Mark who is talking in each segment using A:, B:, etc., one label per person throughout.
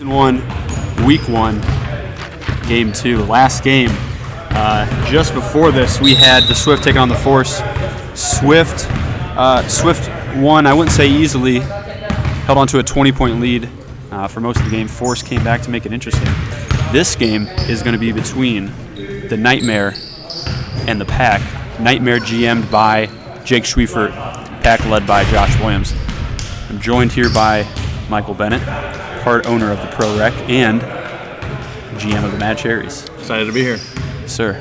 A: One, week 1, game 2, last game. Just before this, we had the Swift taking on the Force. Swift won, I wouldn't say easily, held on to a 20-point lead for most of the game. Force came back to make it interesting. This game is going to be between the Nightmare and the Pack. Nightmare GM'd by Jake Schwiefert, Pack led by Josh Williams. I'm joined here by Michael Bennett, part owner of the Pro Rec and GM of the Mad Cherries.
B: Excited to be here.
A: Sir.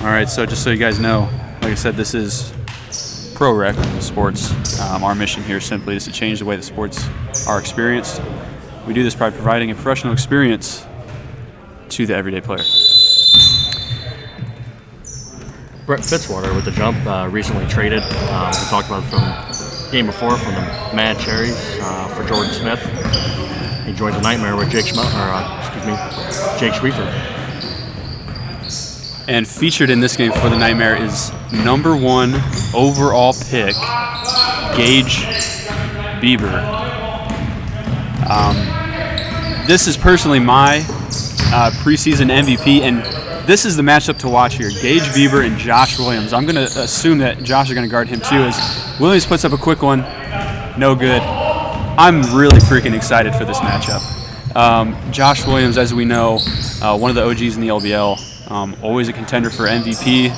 A: All right, so just so you guys know, like I said, this is Pro Rec sports. Our mission here simply is to change the way the sports are experienced. We do this by providing a professional experience to the everyday player.
B: Brett Fitzwater with the Jump, recently traded. We talked about it from game before from the Mad Cherries for Jordan Smith. He joins the Nightmare with Jake Schwiefert.
A: And featured in this game for the Nightmare is number 1 overall pick, Gage Bieber. This is personally my preseason MVP, and this is the matchup to watch here. Gage Bieber and Josh Williams. I'm going to assume that Josh is going to guard him too, as Williams puts up a quick one. No good. I'm really freaking excited for this matchup. Josh Williams, as we know, one of the OGs in the LBL, always a contender for MVP.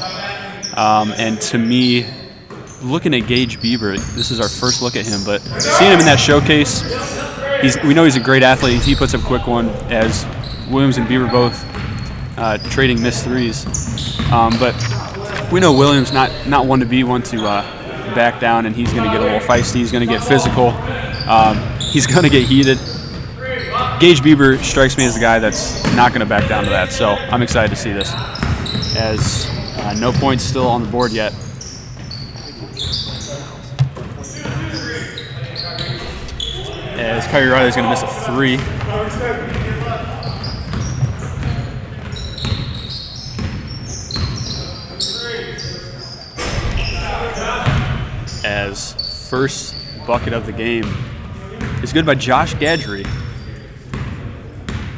A: And to me, looking at Gage Bieber, this is our first look at him, but seeing him in that showcase, we know he's a great athlete. He puts up a quick one, as Williams and Bieber both trading missed threes. But we know Williams not one to be one to back down, and he's going to get a little feisty. He's going to get physical. He's going to get heated. Gage Bieber strikes me as the guy that's not going to back down to that, so I'm excited to see this. As no points still on the board yet. As Kyrie Riley's going to miss a 3. As first bucket of the game is good by Josh Gadry.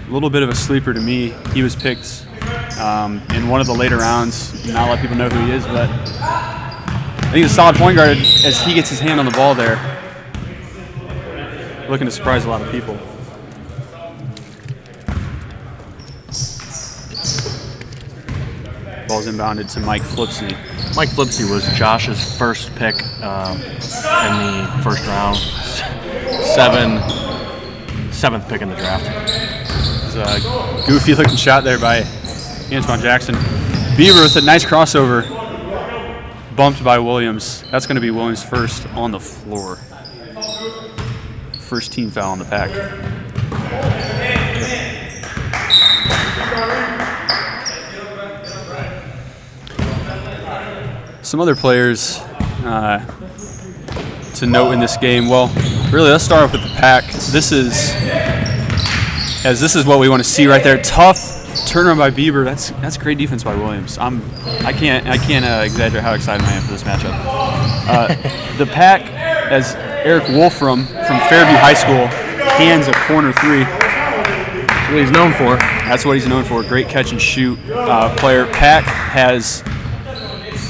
A: A little bit of a sleeper to me. He was picked in one of the later rounds. Not a lot of people know who he is, but I think he's a solid point guard as he gets his hand on the ball there. Looking to surprise a lot of people. Ball's inbounded to Mike Flipsy.
B: Mike Flipsy was Josh's first pick in the first round. Seventh pick in the draft.
A: It was a goofy looking shot there by Antoine Jackson. Bieber with a nice crossover. Bumped by Williams. That's going to be Williams' first on the floor. First team foul on the Pack. Some other players to note in this game. Well, really, let's start off with the Pack. This is what we want to see right there. Tough turnaround by Bieber. That's great defense by Williams. I can't exaggerate how excited I am for this matchup. The Pack, as Eric Wolfram from Fairview High School hands a corner 3.
B: That's what he's known for.
A: That's what he's known for. Great catch and shoot player. Pack has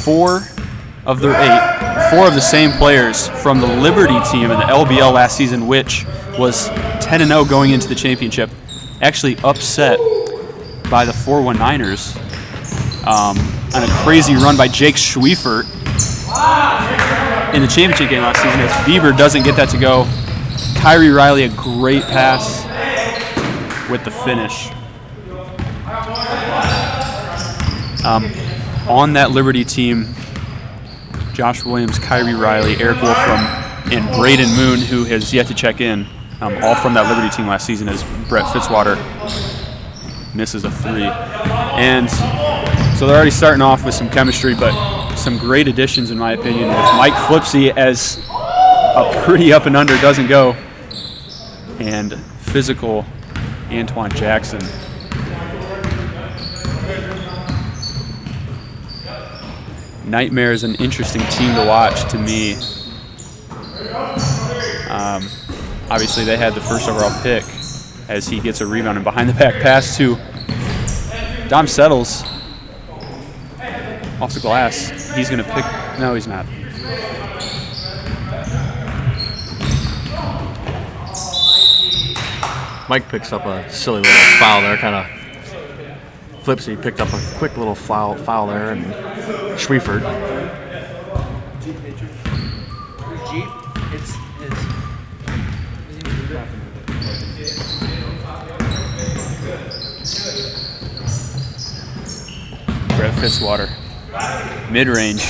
A: 4 of their 8, 4 of the same players from the Liberty team in the LBL last season, which was 10-0 going into the championship. Actually upset by the 419ers on a crazy run by Jake Schwiefert in the championship game last season. As Bieber doesn't get that to go. Kyrie Riley, a great pass with the finish. On that Liberty team, Josh Williams, Kyrie Riley, Eric Wolfram, and Braden Moon, who has yet to check in, all from that Liberty team last season, as Brett Fitzwater misses a 3. And so they're already starting off with some chemistry, but some great additions in my opinion, with Mike Flipsy as a pretty up and under doesn't go, and physical Antoine Jackson. Nightmare is an interesting team to watch to me. obviously they had the first overall pick, as he gets a rebound and behind the back pass to Dom Settles off the glass. He's going to pick. No, he's not.
B: Mike picks up a silly little foul there, kind of flips. He picked up a quick little foul there, and Schwiefert.
C: Jeep, it's
A: Brett Fitzwater. Mid-range.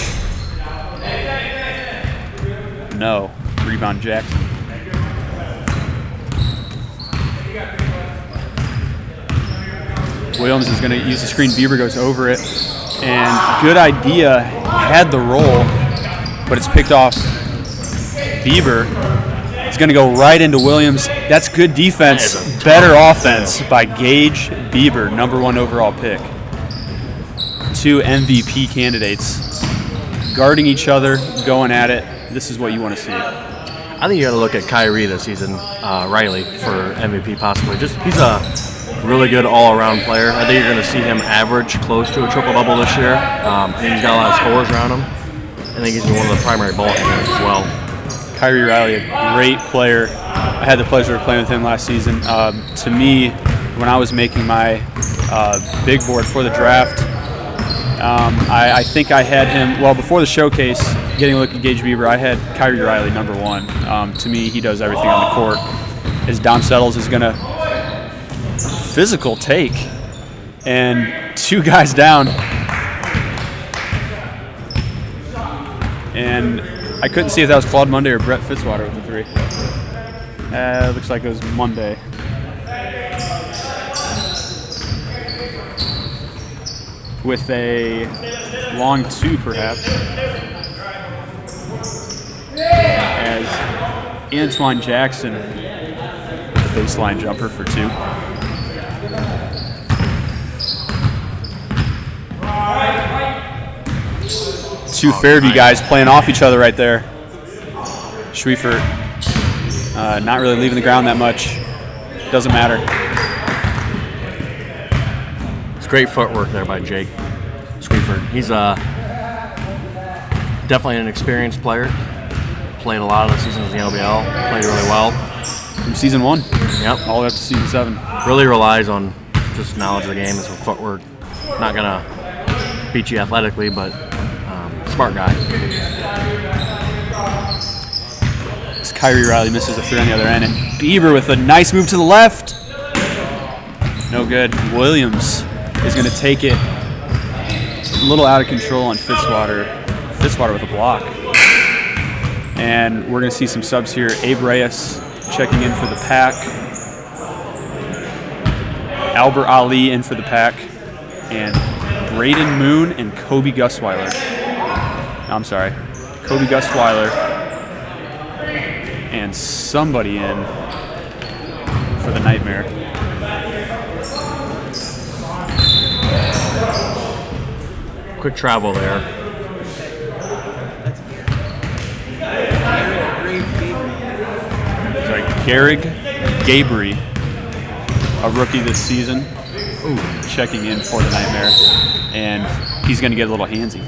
A: No. Rebound Jackson. Williams is going to use the screen. Bieber goes over it. And good idea. Had the roll, but it's picked off Bieber. He's going to go right into Williams. That's good defense. Better offense by Gage Bieber, #1 overall pick. 2 MVP candidates guarding each other, going at it. This is what you want to see.
B: I think you got to look at Kyrie this season, Riley, for MVP possibly. He's a really good all-around player. I think you're going to see him average close to a triple-double this year. He's got a lot of scores around him. I think he's one of the primary ball handlers as well.
A: Kyrie Riley, a great player. I had the pleasure of playing with him last season. To me, when I was making my big board for the draft, I think I had him, well, before the showcase, getting a look at Gage Bieber, I had Kyrie Riley #1. To me, he does everything on the court. As Dom Settles is going to physical take, and 2 guys down. And I couldn't see if that was Claude Monday or Brett Fitzwater with the 3. Looks like it was Monday. With a long 2, perhaps. As Antoine Jackson with the baseline jumper for 2. Two Fairview guys playing off each other right there. Schwiefert not really leaving the ground that much. Doesn't matter.
B: It's great footwork there by Jake Schwiefert. He's definitely an experienced player. Played a lot of the seasons in the LBL. Played really well.
A: From season 1.
B: Yep.
A: All the way up to season 7.
B: Really relies on just knowledge of the game and some footwork. Not going to beat you athletically, but smart guy.
A: As Kyrie Riley misses a 3 on the other end, and Bieber with a nice move to the left. No good. Williams is going to take it a little out of control on Fitzwater. Fitzwater with a block. And we're going to see some subs here. Abe Reyes checking in for the pack. Albert Ali in for the pack. And Braden Moon and Kobe Gusweiler. I'm sorry. Kobe Gusweiler. And somebody in for the Nightmare.
B: Quick travel there.
A: Sorry, Garrig Gabry, a rookie this season, checking in for the Nightmare, and he's going to get a little handsy.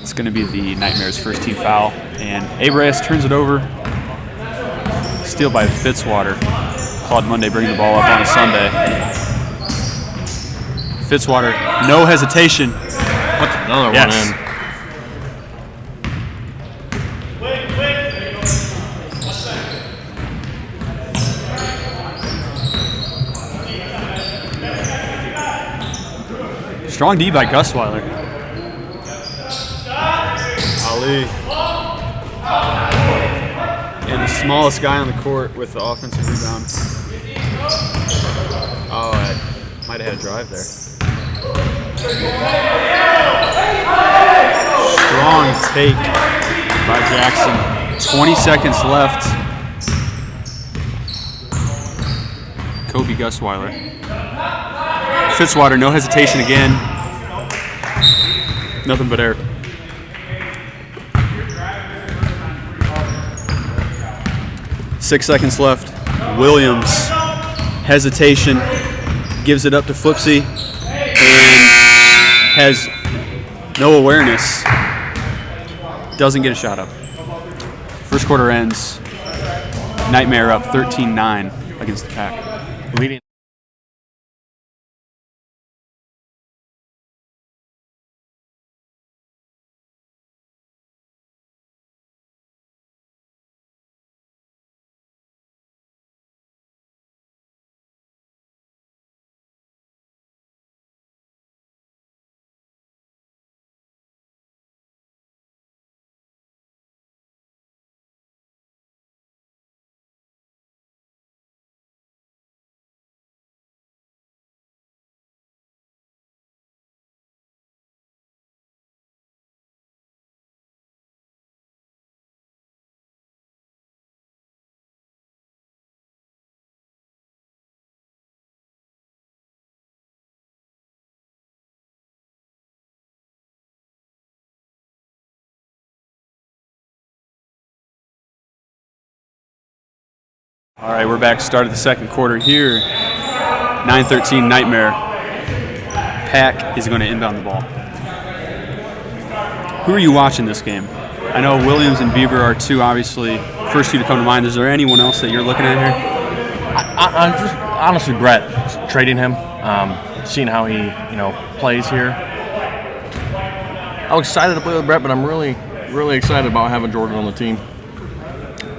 A: It's going to be the Nightmare's first team foul, and Abe Reyes turns it over. Steal by Fitzwater. Claude Monday bringing the ball up on a Sunday. Fitzwater, no hesitation.
B: What's another one in?
A: Strong D by Gusweiler. Ali. And the smallest guy on the court with the offensive rebound. Oh, I might have had a drive there. Strong take by Jackson. 20 seconds left. Kobe Gusweiler. Fitzwater, no hesitation again. Nothing but air. Six seconds left. Williams, hesitation, gives it up to Flipsy, and has no awareness. Doesn't get a shot up. First quarter ends. Nightmare up 13-9 against the Pack.
B: Leading.
A: All right, we're back. Start of the second quarter here. 9-13 Nightmare. Pack is going to inbound the ball. Who are you watching this game? I know Williams and Bieber are two, obviously, first two to come to mind. Is there anyone else that you're looking at here?
B: I'm just honestly Brett, trading him, seeing how he plays here. I was excited to play with Brett, but I'm really excited about having Jordan on the team.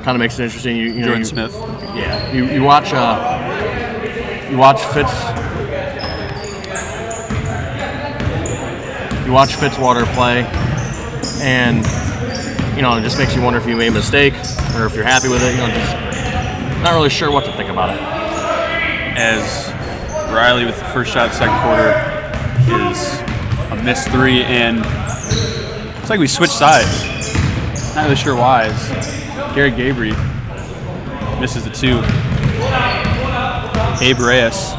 B: Kind of makes it interesting.
A: Jordan Smith.
B: Yeah, you watch Fitzwater play, and it just makes you wonder if you made a mistake or if you're happy with it. Just not really sure what to think about it.
A: As Riley with the first shot of the second quarter is a missed three, and it's like we switched sides. Not really sure why. Garrett Gabry misses the two. Abe Reyes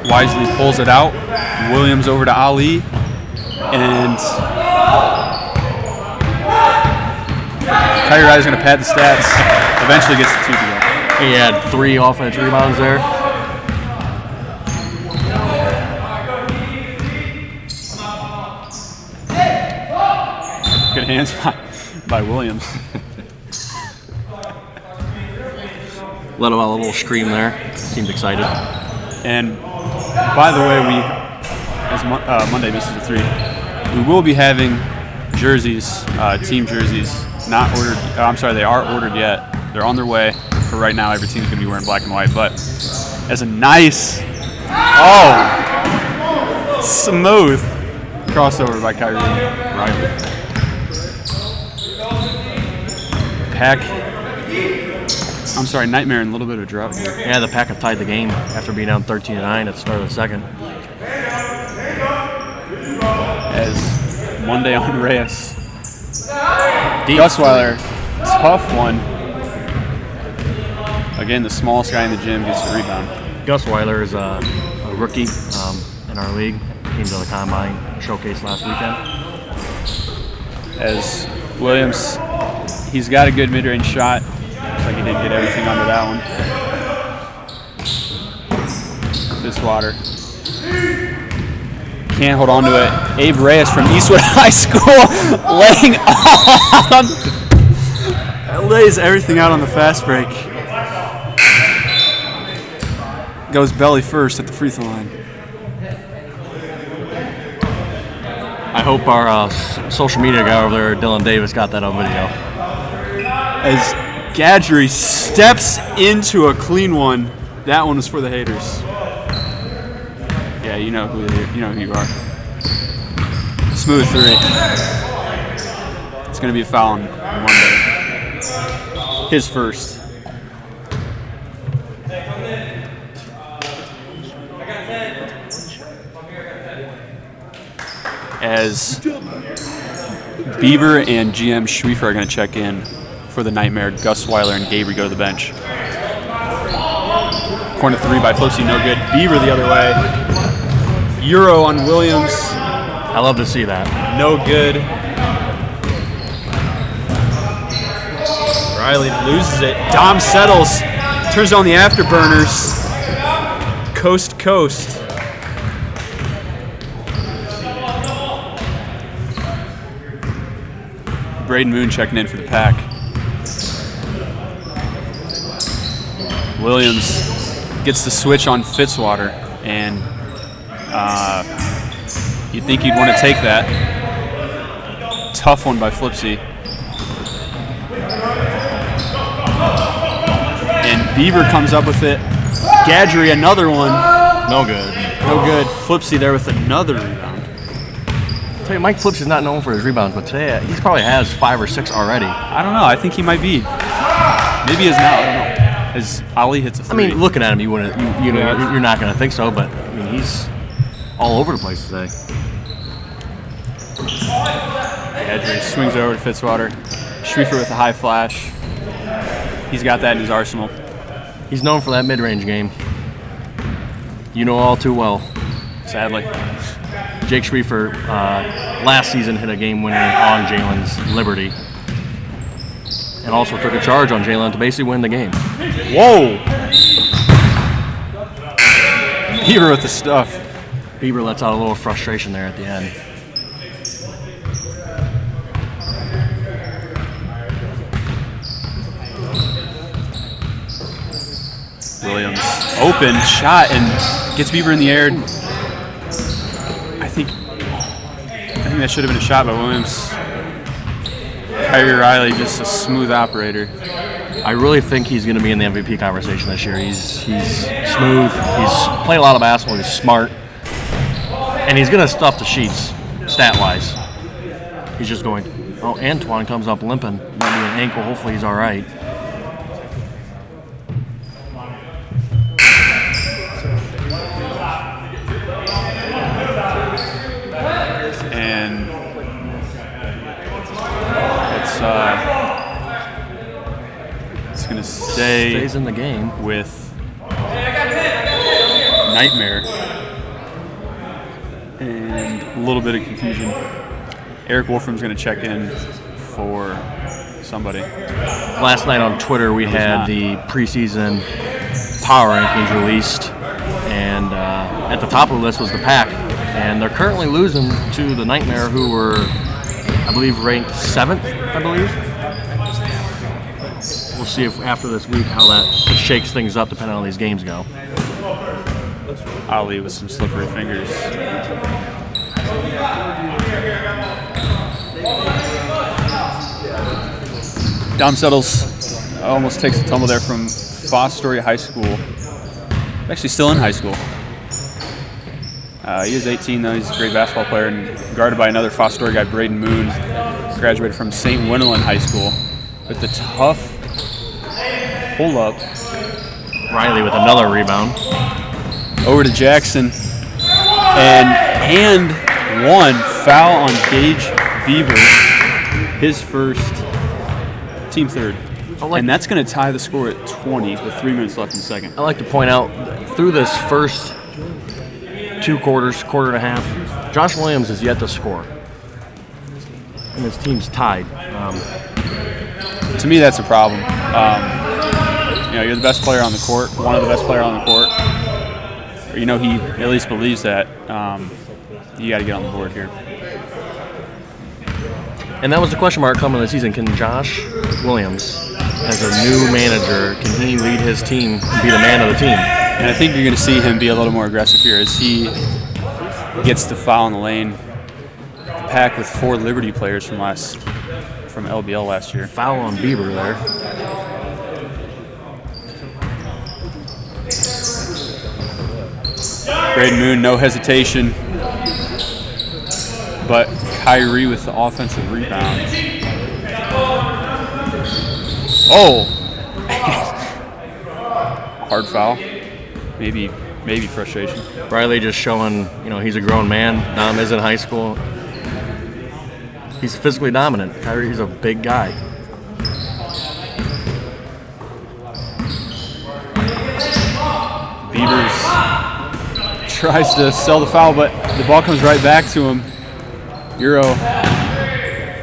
A: wisely pulls it out. Williams over to Ali. And Kyrie Riley's going to pad the stats. Eventually gets the two to go.
B: He had 3 offensive rebounds there.
A: Good hands by Williams.
B: Let him out a little scream there. Seemed excited.
A: And by the way, as Monday misses a three, we will be having jerseys, team jerseys, not ordered. I'm sorry, they are ordered yet. They're on their way. For right now, every team's going to be wearing black and white. But as a nice, smooth crossover by Kyrie Riley. Nightmare in a little bit of a drought here.
B: Yeah, the Pack have tied the game after being down 13-9 at the start of the second.
A: As Monday on Reyes. Gusweiler, tough one. Again, the smallest guy in the gym gets the rebound.
B: Gusweiler is a rookie in our league. Came to the Combine showcase last weekend.
A: As Williams, he's got a good mid-range shot. Looks like he didn't get everything onto that one. Fitzwater. Can't hold on to it. Abe Reyes from Eastwood High School laying on. Lays everything out on the fast break. Goes belly first at the free throw line.
B: I hope our social media guy over there, Dylan Davis, got that on video.
A: As Gadry steps into a clean one. That one was for the haters. Yeah, you know who you are. Smooth three. It's going to be a foul on Monday. His first. As Bieber and GM Schwiefer are going to check in for the Nightmare. Gusweiler and Gabry go to the bench. Corner three by Flipsy, no good. Bieber the other way. Euro on Williams.
B: I love to see that.
A: No good. Riley loses it. Dom settles. Turns on the afterburners. Coast to coast. Braden Moon checking in for the pack. Williams gets the switch on Fitzwater, and you'd think you'd want to take that. Tough one by Flipsy. And Bieber comes up with it. Gadgery, another one.
B: No good.
A: No good. Flipsy there with another rebound.
B: I'll tell you, Mike Flips is not known for his rebounds, but today he probably has 5 or 6 already.
A: I don't know. I think he might be. Maybe he is now. I don't know. As Ali hits a
B: I
A: three.
B: mean, looking at him, you wouldn't, you know, you're not going to think so, but I mean, he's all over the place today.
A: Gadgery swings over to Fitzwater. Schrieffer with a high flash. He's got that in his arsenal.
B: He's known for that mid-range game. You know all too well.
A: Sadly.
B: Jake Schrieffer last season hit a game winner on Jalen's Liberty. And also took a charge on Jalen to basically win the game.
A: Whoa! Bieber with the stuff.
B: Bieber lets out a little frustration there at the end.
A: Williams, open shot, and gets Bieber in the air. I think that should have been a shot by Williams. Kyrie Riley, just a smooth operator.
B: I really think he's going to be in the MVP conversation this year. He's smooth. He's played a lot of basketball. He's smart. And he's going to stuff the sheets, stat-wise. He's just going, oh, Antoine comes up limping. Might be an ankle. Hopefully he's all right.
A: And it's going to
B: Stays in the game.
A: with Nightmare and a little bit of confusion. Eric Wolfram's going to check in for somebody.
B: Last night on Twitter, we had the preseason power rankings released, and at the top of the list was the Pack, and they're currently losing to the Nightmare, who were, I believe, ranked 7th, I believe. We'll see if after this week how that shakes things up, depending on how these games go.
A: Ali with some slippery fingers. Dom Settles almost takes a tumble there from Fostoria High School. Actually still in high school. He is 18 though. He's a great basketball player and guarded by another Fostoria guy, Braden Moon. Graduated from St. Winnelan High School. With the tough pull up.
B: Riley with another rebound.
A: Over to Jackson. And one foul on Gage Bieber. His first, team third. And that's going to tie the score at 20 with 3 minutes left in the second.
B: I like to point out, through this first 2 quarters, quarter and a half, Josh Williams has yet to score. And his team's tied.
A: To me, that's a problem. You're the best player on the court, one of the best players on the court. He at least believes that. You got to get on the board here.
B: And that was the question mark coming this season. Can Josh Williams, as a new manager, can he lead his team and be the man of the team?
A: And I think you're going to see him be a little more aggressive here as he gets the foul in the lane. The Pack with 4 Liberty players from LBL last year.
B: Foul on Bieber there.
A: Braden Moon, no hesitation. But Kyrie with the offensive rebound. Oh! Hard foul. Maybe frustration.
B: Riley just showing, he's a grown man. Dom is in high school. He's physically dominant. Kyrie's a big guy.
A: Beavers tries to sell the foul, but the ball comes right back to him. Euro.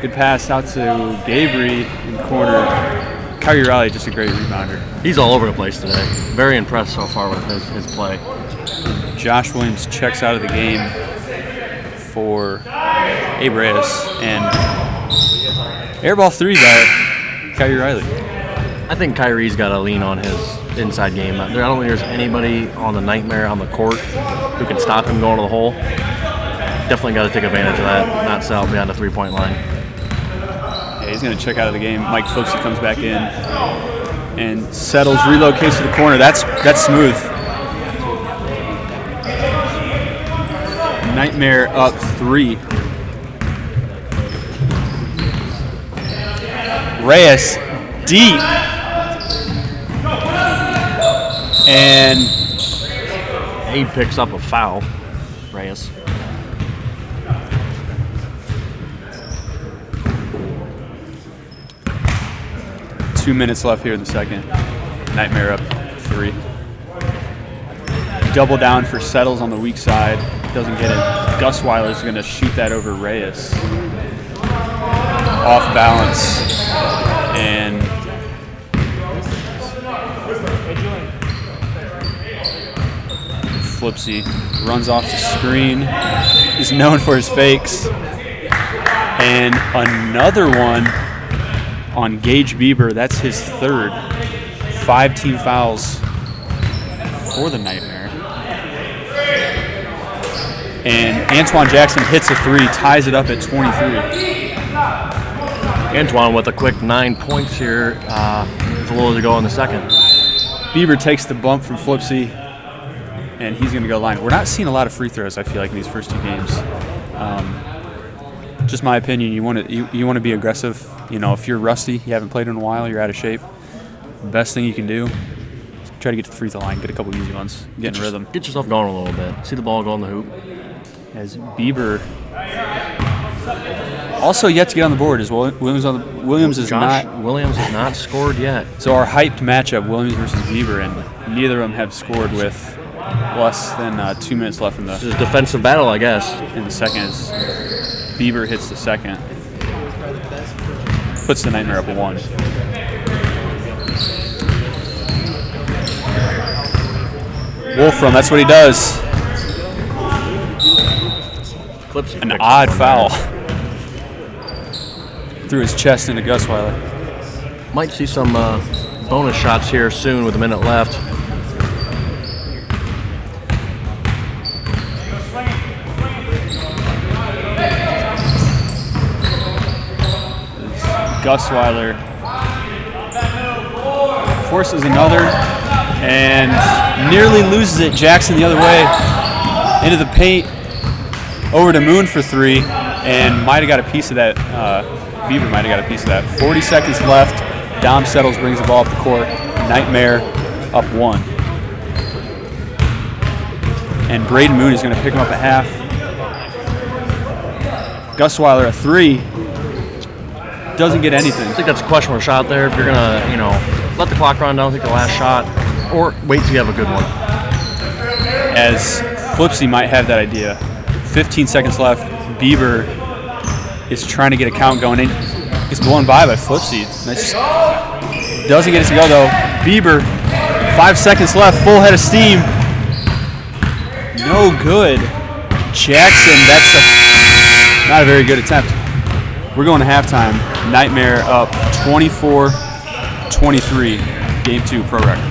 A: Good pass out to Gabry in the corner. Kyrie Riley, just a great rebounder.
B: He's all over the place today. Very impressed so far with his play.
A: Josh Williams checks out of the game for Abe Reyes. And airball 3 by Kyrie Riley.
B: I think Kyrie's got to lean on his inside game. I don't think there's anybody on the Nightmare on the court who can stop him going to the hole. Definitely got to take advantage of that, not sell beyond the three-point line.
A: Yeah, he's going to check out of the game. Mike Flipsy comes back in and settles, relocates to the corner. That's smooth. Nightmare up 3. Reyes deep. And
B: Abe picks up a foul. Reyes.
A: Two minutes left here in the second. Nightmare up 3. Double down for Settles on the weak side. Doesn't get it. Gus Weiler's going to shoot that over Reyes. Off balance. And Flipsy runs off the screen. He's known for his fakes. And another one on Gage Bieber. That's his third. 5 team fouls for the Nightmare. And Antoine Jackson hits a 3, ties it up at 23.
B: Antoine with a quick 9 points here with a little to go in the second.
A: Bieber takes the bump from Flipsy, and he's going to go line. We're not seeing a lot of free throws, I feel like, in these first 2 games. Just my opinion, you want to be aggressive. You know, if you're rusty, you haven't played in a while, you're out of shape, the best thing you can do is try to get to the free throw line, get a couple easy ones, get in rhythm.
B: Get yourself going a little bit. See the ball go in the hoop.
A: As Bieber also yet to get on the board as well. Williams is
B: Williams has not scored yet.
A: So our hyped matchup, Williams versus Bieber, and neither of them have scored with less than 2 minutes left in
B: This is a defensive battle, I guess.
A: the second. As Bieber hits the second, puts the Nightmare up 1. Wolfram, that's what he does. An odd foul through his chest into Gus Weiler.
B: Might see some bonus shots here soon with a minute left.
A: Gus Weiler forces another and nearly loses it. Jackson the other way into the paint. Over to Moon for 3, and might have got a piece of that. Bieber might have got a piece of that. 40 seconds left. Dom Settles brings the ball up the court. Nightmare up 1. And Braden Moon is going to pick him up a half. Gus Weiler a 3. Doesn't get anything.
B: I think that's a questionable shot there. If you're going to, let the clock run down, take the last shot, or wait till you have a good one.
A: As Flipsy might have that idea. 15 seconds left. Bieber is trying to get a count going in. Gets blown by Flipsy. Nice. Doesn't get it to go though. Bieber, 5 seconds left. Full head of steam. No good. Jackson, that's not a very good attempt. We're going to halftime. Nightmare up 24-23. Game 2 pro record.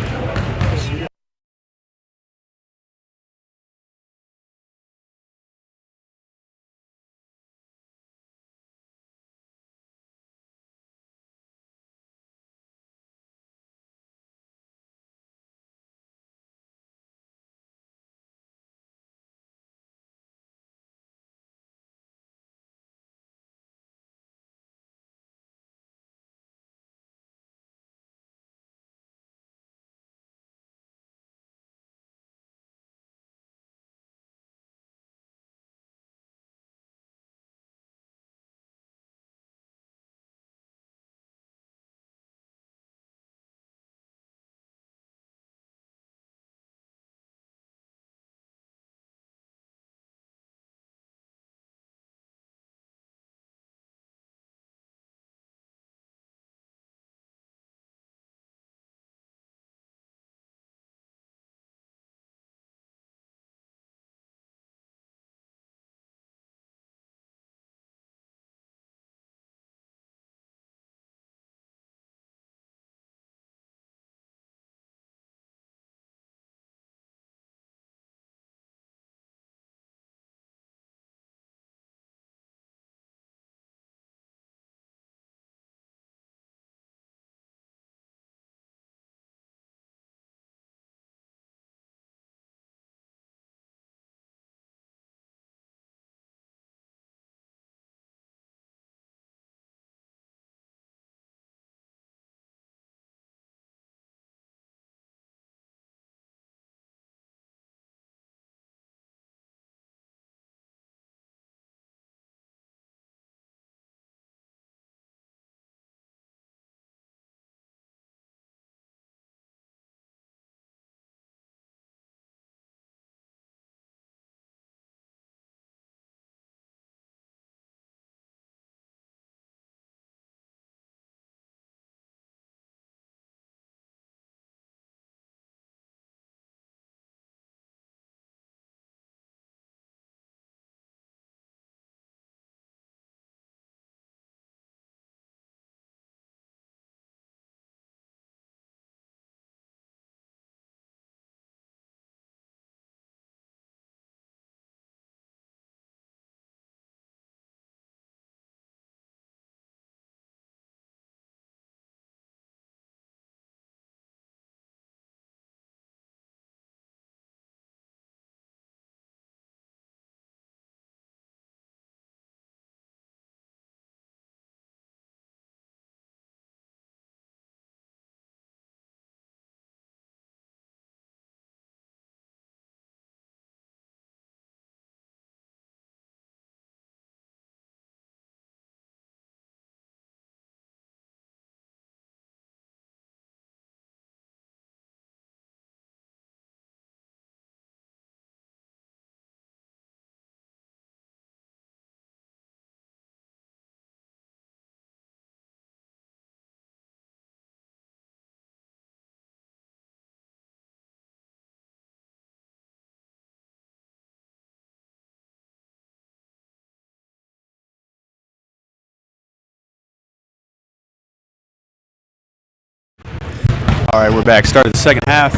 A: All right, we're back. Started the second half.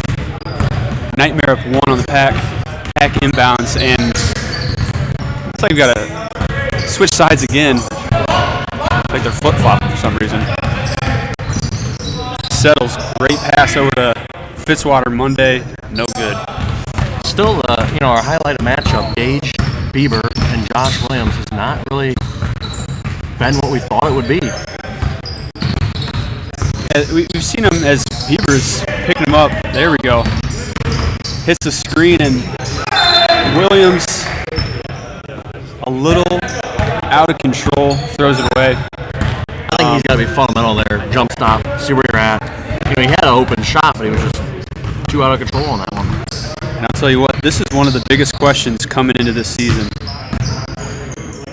A: Nightmare up 1 on the pack. Pack inbounds, and it's like we've got to switch sides again. It's like they're flip-flopping for some reason. Settles, great pass over to Fitzwater Monday. No good.
B: Still, our highlighted matchup, Gage Bieber and Josh Williams, has not really been what we thought it would be.
A: We've seen him as Bieber's picking him up. There we go. Hits the screen, and Williams a little out of control, throws it away.
B: I think he's got to be fundamental there. Jump stop, see where you're at. He had an open shot, but he was just too out of control on that one.
A: And I'll tell you what, this is one of the biggest questions coming into this season.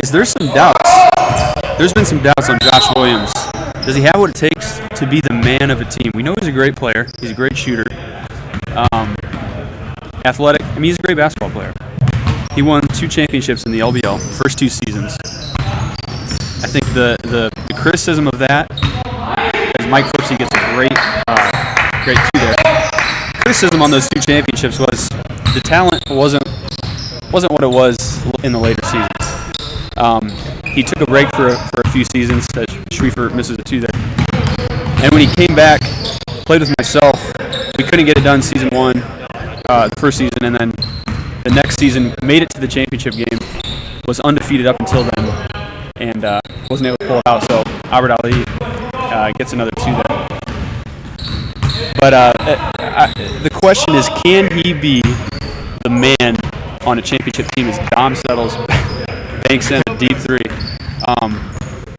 A: Is there some doubts? There's been some doubts on Josh Williams. Does he have what it takes to be the man of a team? We know he's a great player. He's a great shooter. Athletic. I mean, he's a great basketball player. He won 2 championships in the LBL, first 2 seasons. I think the criticism of that, as Mike Flipsy gets a great 2 there. Criticism on those 2 championships was the talent wasn't what it was in the later seasons. He took a break for a few seasons. Schwiefer misses a 2 there. And when he came back, played with myself, we couldn't get it done season 1, the first season, and then the next season made it to the championship game, was undefeated up until then, and wasn't able to pull it out. So Albert Ali gets another 2 there. But the question is, can he be the man on a championship team as Dom Settles banks in a deep 3?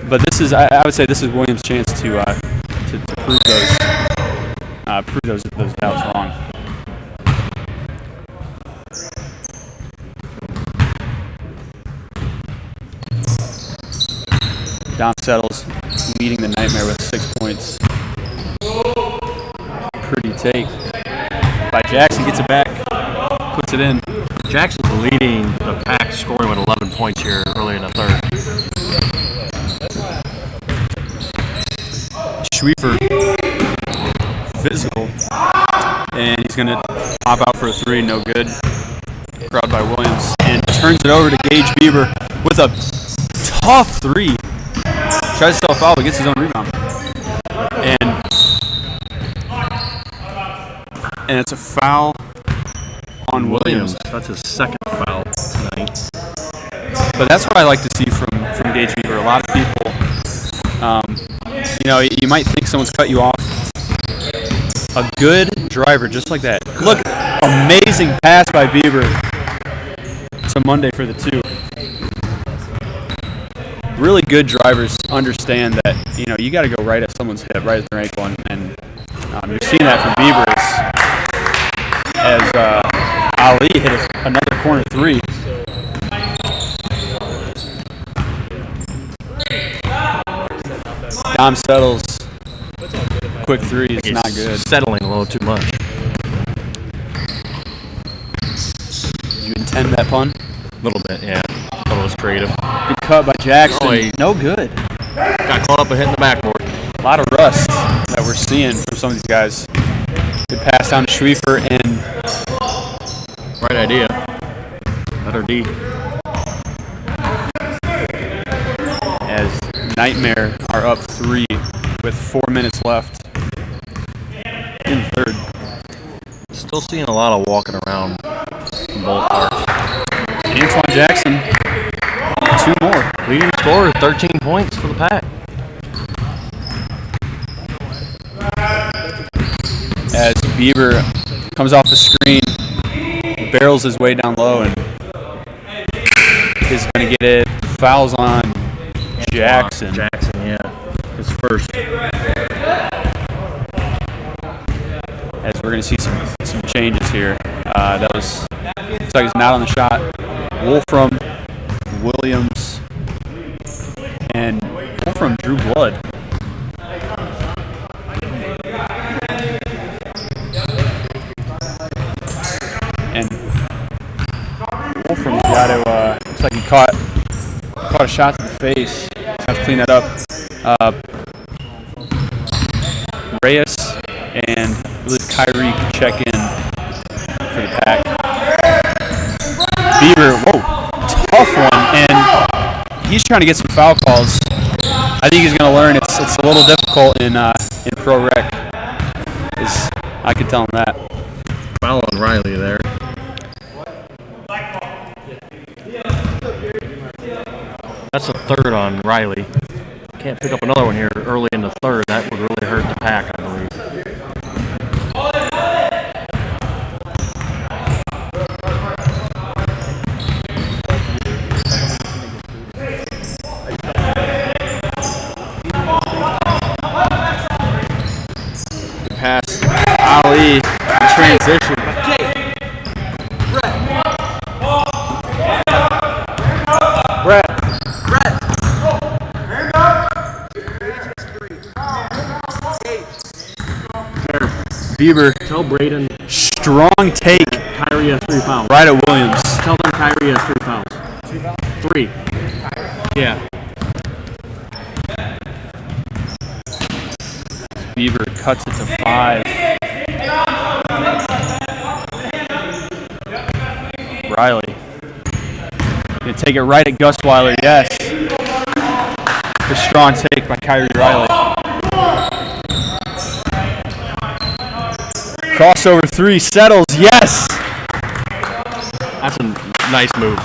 A: But this is, I would say, this is Williams' chance to prove those doubts wrong. Dom Settles leading the Nightmare with 6 points. Pretty take by Jackson, gets it back, puts it in.
B: Jackson's leading the pack, scoring with 11 points here early in the third.
A: Schwiefer, physical, and he's going to pop out for a 3, no good. Crowd by Williams, and turns it over to Gage Bieber with a tough 3. Tries to self-foul, but gets his own rebound. And it's a foul on Williams.
B: That's his second foul tonight.
A: But that's what I like to see from Gage Bieber. A lot of people, you might think someone's cut you off. A good driver, just like that. Look, amazing pass by Bieber to Monday for the 2. Really good drivers understand that, you got to go right at someone's hip, right at their ankle, and you're seeing that from Bieber as Ali hit another corner 3. Dom Settles, quick 3 is not good.
B: Settling a little too much.
A: Did you intend that pun?
B: A little bit, yeah. Thought it was creative.
A: Good cut by Jackson. No good.
B: Got caught up and hit in the backboard.
A: A lot of rust that we're seeing from some of these guys. Good pass down to Schwiefer, and
B: right idea. Better D.
A: As Nightmare are up 3 with 4 minutes left in the third.
B: Still seeing a lot of walking around from both parts.
A: Antoine Jackson, 2 more.
B: Leading scorer, 13 points for the pack.
A: As Bieber comes off the screen, barrels his way down low, and is going to get it. Fouls on Jackson.
B: Jackson, yeah. His first.
A: As we're going to see some changes here. That was, looks like he's not on the shot. Wolfram, Williams, and Wolfram drew blood. And Wolfram's got to, looks like he caught a shot to the face. Have to clean that up. Reyes And I believe Kyrie can check in for the Pack. Bieber, tough one, and he's trying to get some foul calls. I think he's going to learn it's a little difficult in pro rec. I could tell him that.
B: Foul on Riley there. That's a third on Riley. Can't pick up another one here early in the third. That would really hurt the Pack, I believe.
A: Pass Ali in transition. Brett. Bieber.
B: Tell Braden
A: Strong take.
B: Kyrie has 3 fouls.
A: Right at Williams.
B: Tell them Kyrie has 3 fouls. 3. Yeah.
A: Bieber cuts it to 5. Riley. Gonna take it right at Gustweiler, yes. The strong take by Kyrie Riley. Crossover 3 settles, yes!
B: That's a nice move.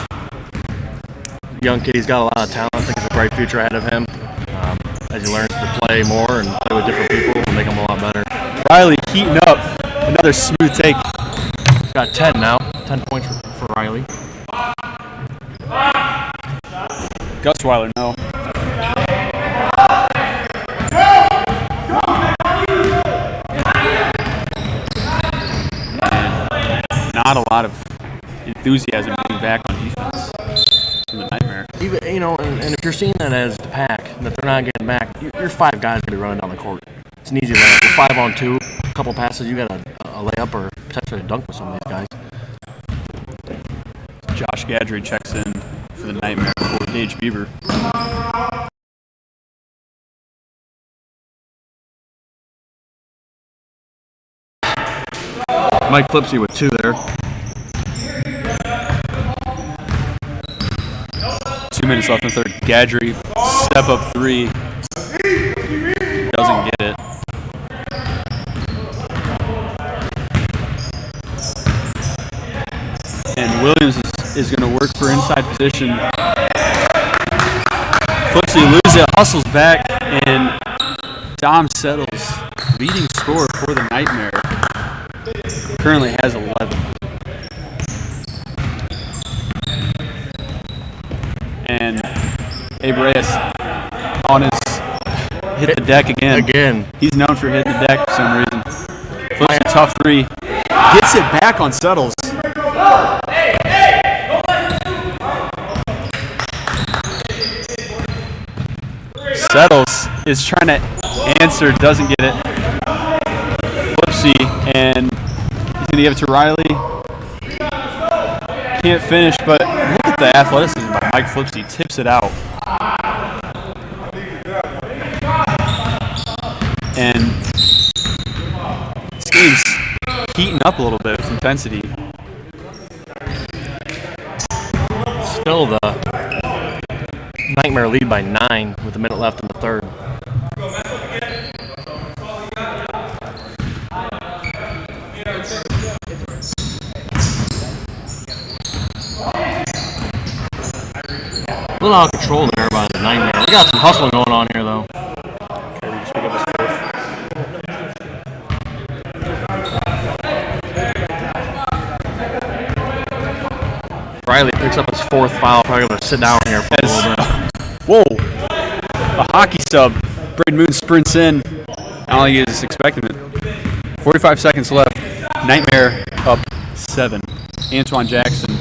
B: Young kid, he's got a lot of talent. I think there's a bright future ahead of him. As he learns to play more and play with different people, it'll make him a lot better.
A: Riley heating up. Another smooth take.
B: He's got 10 now. 10 points for Riley.
A: Gustweiler, no. And not a lot of enthusiasm being back on defense from the Nightmare.
B: Even, and if you're seeing that as the Pack, that they're not getting back, your 5 guys going to be running down the court. It's an easy layup. You're 5 on 2, a couple passes, you got a layup or potentially a dunk with some of these guys.
A: Josh Gadry checks in for the Nightmare for Gage Bieber.
B: Mike Flipsy with 2 there.
A: 2 minutes left in the third. Gadry, step up 3. Doesn't get it. And Williams is going to work for inside position. Flipsy loses it, hustles back, and Dom settles. Leading scorer for the Nightmare. Currently has 11. And Abe Reyes on his hit the deck again. He's known for hitting the deck for some reason. Flips a tough 3. Gets it back on Settles. Settles is trying to answer, doesn't get it. Flipsy, and he's going to give it to Riley. Can't finish, but look at the athleticism by Mike Flipsy. Tips it out. And this game's heating up a little bit with intensity.
B: Still the Nightmare lead by 9 with a minute left in the third. A little out of control there by the Nightmare. We got some hustling going on here, though. Riley picks up his 4th foul. Probably going to sit down here for a little bit.
A: Whoa! A hockey sub. Braden Moon sprints in. I don't think he was expecting it. 45 seconds left. Nightmare up 7. Antoine Jackson.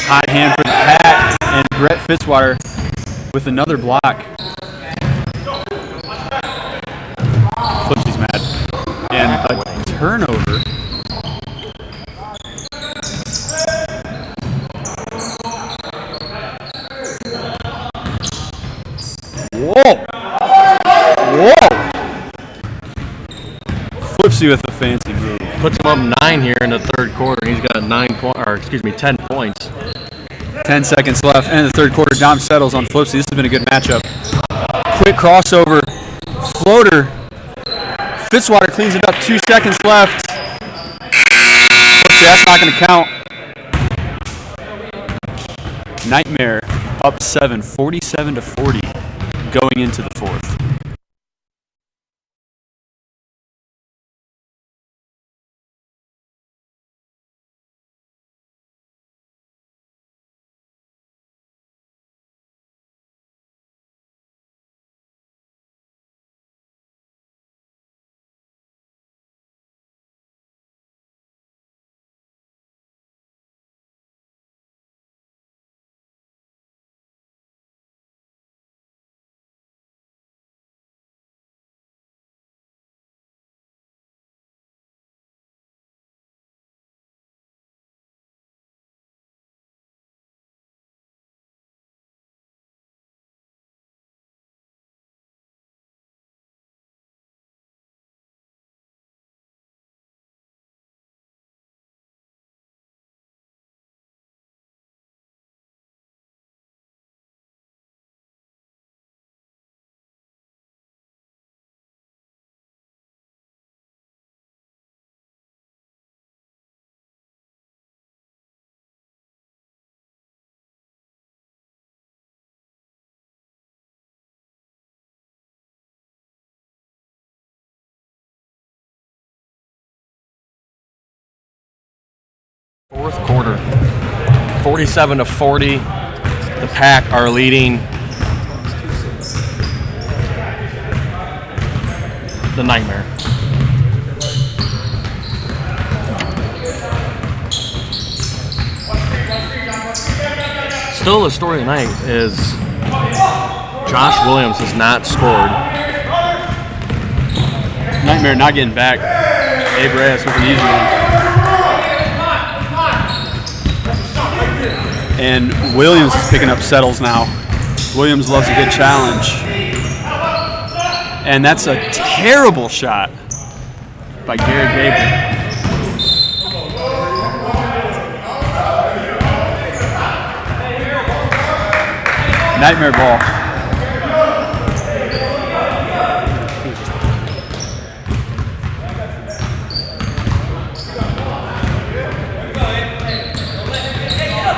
A: Hot hand for the Pack. And Brett Fitzwater with another block. Flipsy's mad. And a turnover. Whoa! Whoa! Flipsy with a fancy move.
B: Puts him up 9 here in the third quarter. He's got 10 points.
A: 10 seconds left in the third quarter. Dom settles on Flipsy. This has been a good matchup. Quick crossover. Floater. Fitzwater cleans it up. 2 seconds left. Flipsy, that's not going to count. Nightmare up 7, 47-40, going into the fourth.
B: Fourth quarter, 47-40. The Pack are leading the Nightmare. Still, the story tonight is Josh Williams has not scored.
A: Nightmare not getting back. Abe Reyes with an easy one. And Williams is picking up settles now. Williams loves a good challenge. And that's a terrible shot by Garrett Gabriel. Nightmare ball.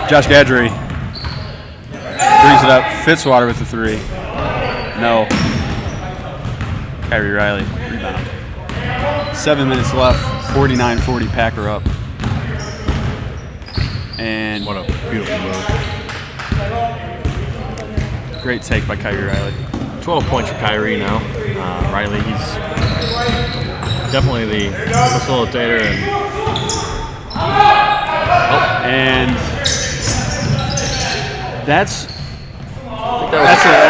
A: Josh Gadry brings it up. Fitzwater with the 3. No. Kyrie Riley, rebound. 7 minutes left. 49-40, Packer up. And
B: What a beautiful move.
A: great take by Kyrie Riley.
B: 12 points for Kyrie now. Riley, he's definitely the facilitator.
A: And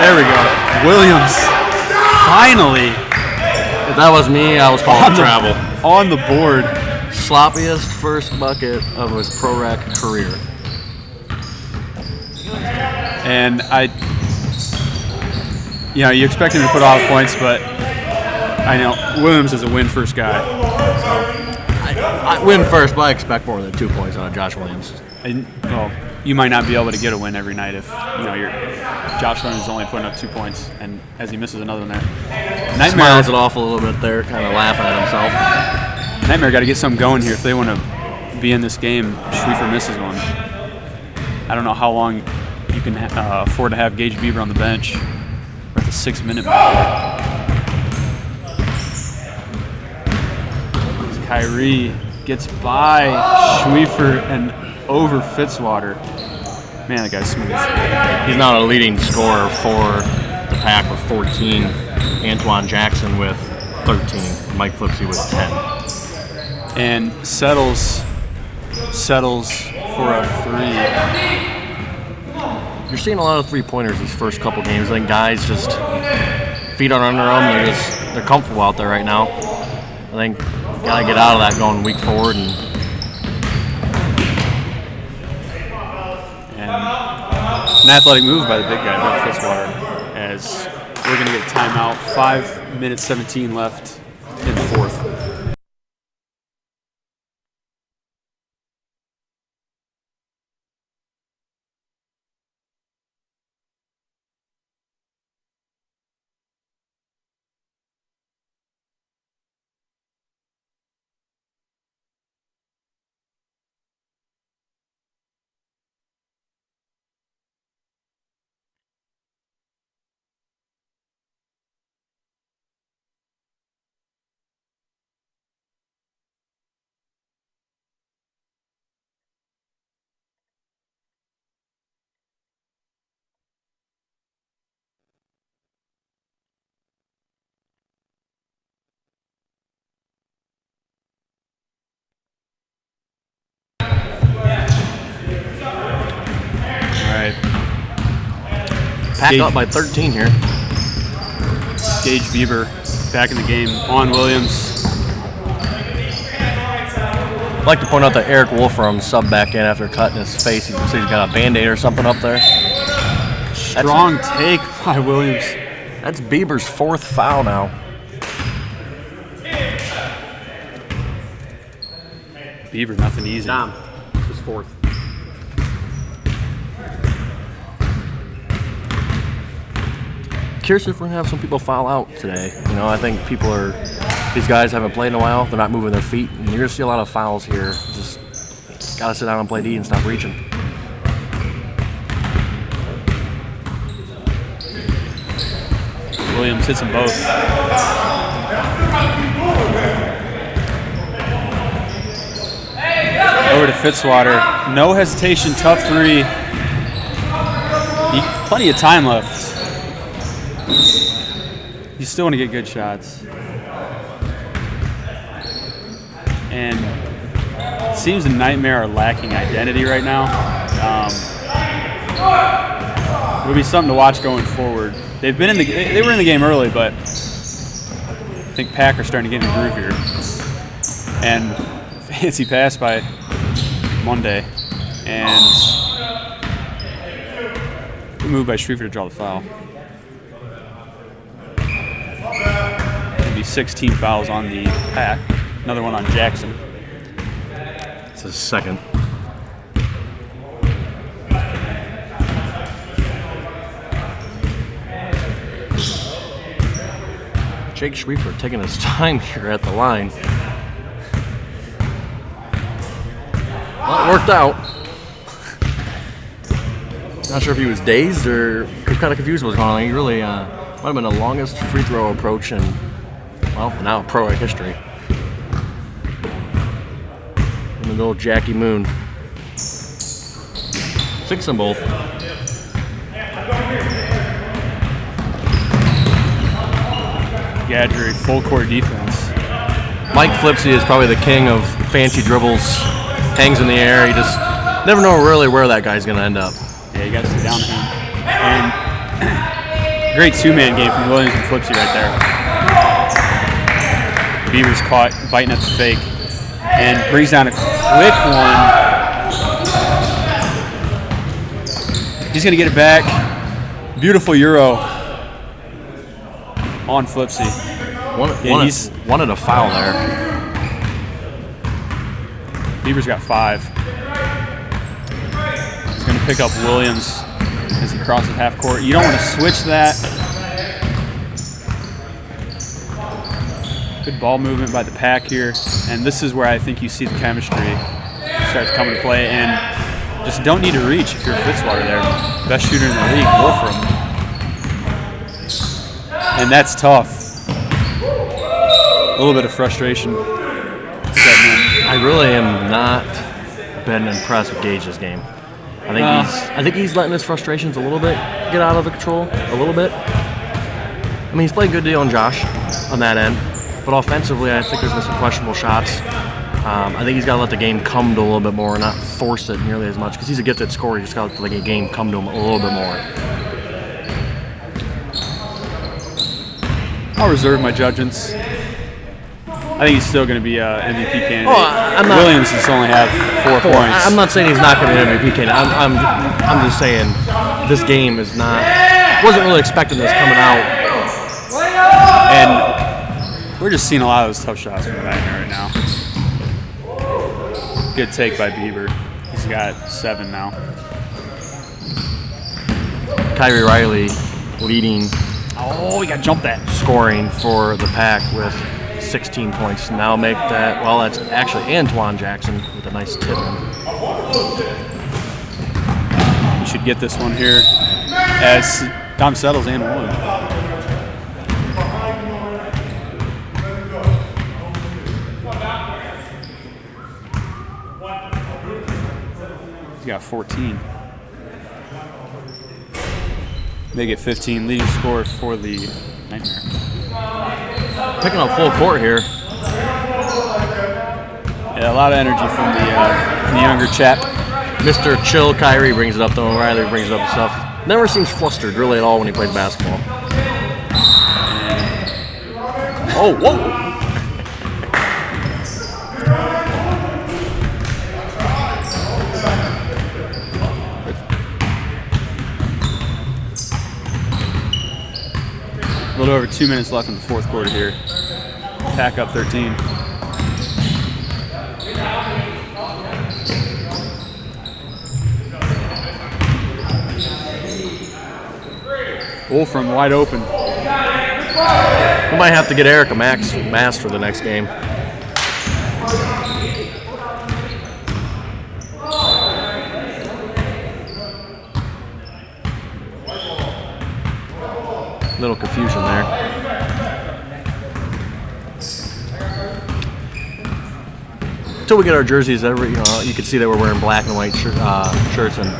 A: there we go. Williams finally
B: If that was me, I was calling travel.
A: on the board.
B: Sloppiest first bucket of his pro rec career.
A: And you expect him to put off points, but I know Williams is a win first guy.
B: I win first, but I expect more than 2 points out of Josh Williams.
A: And, well, you might not be able to get a win every night if Josh Williams is only putting up 2 points, and as he misses another one there. Nightmare
B: Smiles it off a little bit there, kind of laughing at himself.
A: Nightmare got to get something going here if they want to be in this game. Schwiefer misses one. I don't know how long you can afford to have Gage Bieber on the bench. We're at the 6-minute mark. Kyrie gets by Schwiefer and over Fitzwater. Man, that guy's smooth.
B: He's now a leading scorer for the Pack with 14. Antoine Jackson with 13. Mike Flipsy with 10.
A: And settles for a 3.
B: You're seeing a lot of three-pointers these first couple games. I think guys just feet are under them. They're comfortable out there right now. I think gotta get out of that going week forward. And
A: an athletic move by the big guy, Brett Fitzwater, as we're going to get a timeout. 5 minutes 17 left in the fourth.
B: Pack up by 13 here.
A: Gage Bieber back in the game on Williams.
B: I'd like to point out that Eric Wolfram subbed back in after cutting his face. You can see he's got a Band-Aid or something up there.
A: Strong take by Williams.
B: That's Bieber's 4th foul now.
A: Bieber, nothing easy.
B: Dom, this is 4th. Curious if we're going to have some people foul out today. You know, I think these guys haven't played in a while. They're not moving their feet. And you're going to see a lot of fouls here. Just got to sit down and play D and stop reaching.
A: Williams hits them both. Over to Fitzwater. No hesitation, tough three. Plenty of time left. You still want to get good shots. And it seems the Nightmare are lacking identity right now. It'll be something to watch going forward. They were in the game early, but I think Pack are starting to get in the groove here. And fancy pass by Monday, and good move by Schriefer to draw the foul. It'll be 16 fouls on the Pack. Another one on Jackson.
B: It's his 2nd. Jake Schriefer taking his time here at the line. Well, it worked out. Not sure if he was dazed or kind of confused what was going on. He really might have been the longest free throw approach in, well, now pro history. And the little Jackie Moon. 6 on both.
A: Gadry, full court defense.
B: Mike Flipsy is probably the king of fancy dribbles. Hangs in the air. You just never know really where that guy's going to end up.
A: Yeah, you got to sit down to him. And great two-man game from Williams and Flipsy right there. Bieber's caught biting at the fake and brings down a quick one. He's going to get it back. Beautiful Euro on Flipsy.
B: Wanted a foul there.
A: Bieber's got 5. He's going to pick up Williams as he crosses half court. You don't want to switch that. Good ball movement by the Pack here. And this is where I think you see the chemistry start to come into play. And just don't need to reach if you're Fitzwater there. Best shooter in the league, Wolfram. And that's tough. A little bit of frustration setting in.
B: I really am not been impressed with Gage's game. I think he's letting his frustrations a little bit get out of the control, a little bit. I mean, he's played a good deal on Josh on that end, but offensively, I think there's been some questionable shots. I think he's got to let the game come to a little bit more and not force it nearly as much because he's a gifted scorer. He's got to let the game come to him a little bit more.
A: I'll reserve my judgments. I think he's still going to be an MVP candidate. Williams has only have 4 points.
B: I'm not saying he's not going to be an MVP candidate. I'm just saying this game is not. Wasn't really expecting this coming out.
A: And we're just seeing a lot of those tough shots from the Nightmare right now. Good take by Bieber. He's got 7 now.
B: Kyrie Riley leading.
A: Oh, he got jumped at.
B: Scoring for the Pack with 16 points. Now make that, well, that's actually Antoine Jackson with a nice tip in.
A: You should get this one here as Dom settles and one. He's got 14. Make it 15, leading scorer for the Nightmare.
B: Picking up full court here.
A: Yeah, a lot of energy from the younger chap.
B: Mr. Chill Kyrie brings it up, though. Riley brings it up himself. Never seems flustered really at all when he plays basketball. Oh, whoa!
A: A little over 2 minutes left in the fourth quarter here. Pack up 13. Wolfram wide open.
B: We might have to get Eric a mask for the next game. Little confusion there. Until we get our jerseys, you can see that we're wearing black and white shirts, and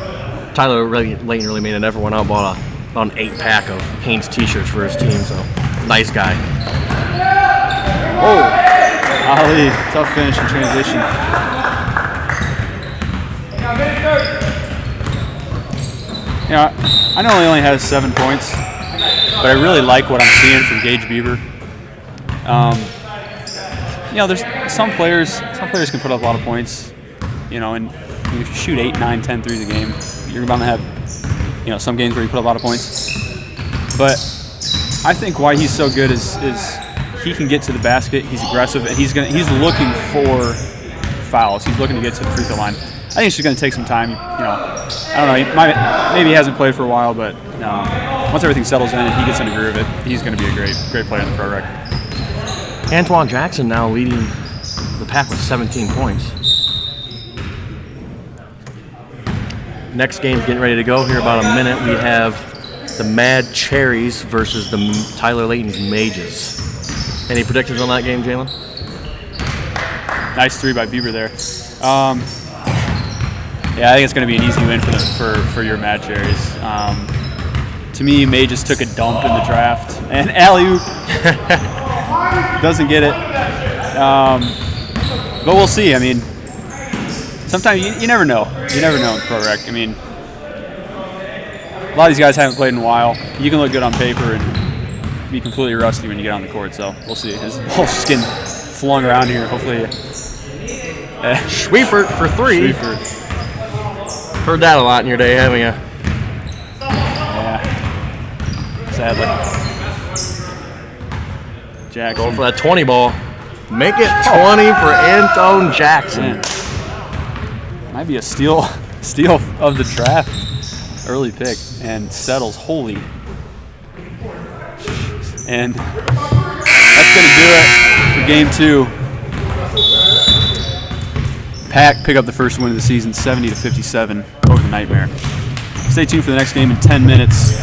B: Tyler Layton really made an effort, went out and bought about an 8-pack of Hanes t-shirts for his team, so nice guy.
A: Oh, Ali, tough finish in transition. You know, I know he only has 7 points, but I really like what I'm seeing from Gage Bieber. You know, there's some players can put up a lot of points, you know, and if you shoot 8, 9, 10 threes a game, you're bound to have, you know, some games where you put up a lot of points. But I think why he's so good is he can get to the basket, he's aggressive, and he's looking for fouls. He's looking to get to the free throw line. I think it's just going to take some time. You know, I don't know. Maybe he hasn't played for a while, but once everything settles in and he gets in the groove of it, he's going to be a great player in the pro rec.
B: Antoine Jackson now leading the pack with 17 points. Next game's getting ready to go here. About a minute. We have the Mad Cherries versus the Tyler Layton's Mages. Any predictions on that game, Jalen?
A: Nice 3 by Bieber there. Yeah, I think it's going to be an easy win for your Mad Cherries. To me, Mages took a dump in the draft, and alley-oop doesn't get it. But we'll see. I mean, sometimes you never know. You never know in pro rec. I mean, a lot of these guys haven't played in a while. You can look good on paper and be completely rusty when you get on the court. So we'll see. His ball's just getting flung around here. Hopefully,
B: Schwiefert for 3.
A: Schwiefert.
B: Heard that a lot in your day, haven't you?
A: Yeah. Sadly. Jackson.
B: Going for that 20 ball. Make it 20 for Antoine Jackson.
A: Man. Might be a steal of the draft. Early pick. And settles. Holy. And that's going to do it for game 2. Pack pick up the first win of the season, 70-57 over the Nightmare. Stay tuned for the next game in 10 minutes.